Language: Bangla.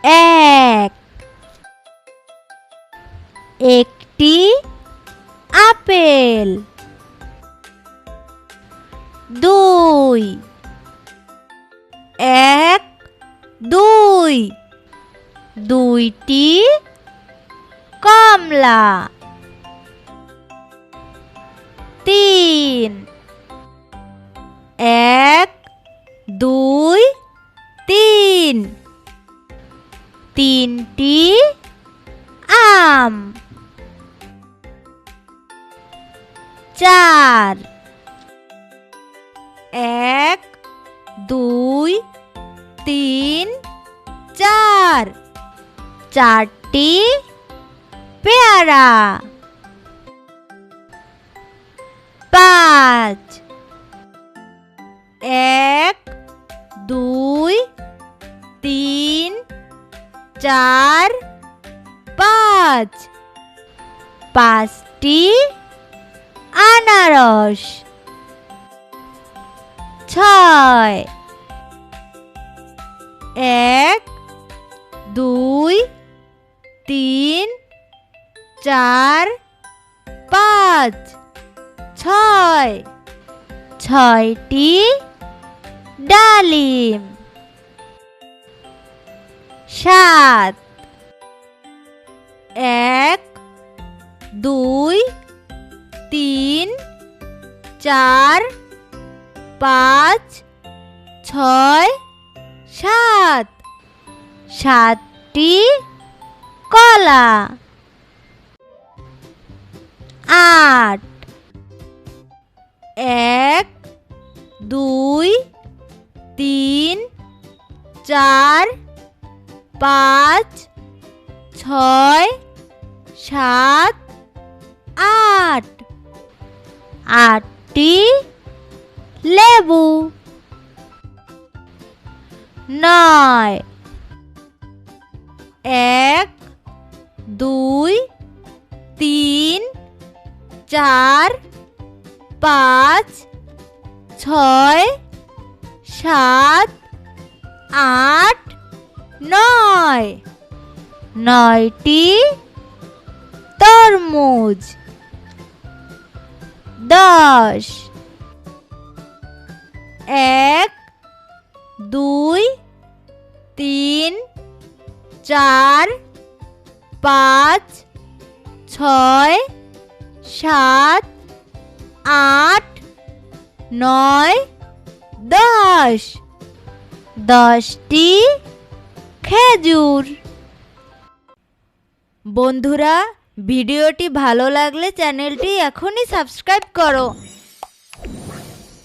এক, একটি আপেল। দুই, এক, দুই, দুইটি কমলা। তিন, এক, দুই, তিন, তিনটি আম। চার, এক, দুই, তিন, চার, চারটি পেয়ারা। পাঁচ, এক, দুই, তিন, চার, পাঁচ, পাঁচটি আনারস। ছয়, এক, দুই, তিন, চার, পাঁচ, ছয়, ছয়টি ডালিম। সাত, এক, দুই, তিন, চার, পাঁচ, ছয়, সাত, সাতটি কলা। আট, এক, দুই, তিন, চার, পাঁচ, ছয়, সাত, আট, আটটি লেবু। নয়, এক, দুই, তিন, চার, পাঁচ, ছয়, সাত, আট, নয়, নয়টি তরমুজ। দশ, এক, দুই, তিন, চার, পাঁচ, ছয়, সাত, আট, নয়, দশ, দশটি খেজুর। বন্ধুরা, ভিডিওটি ভালো লাগলে চ্যানেলটি এখনই সাবস্ক্রাইব করো।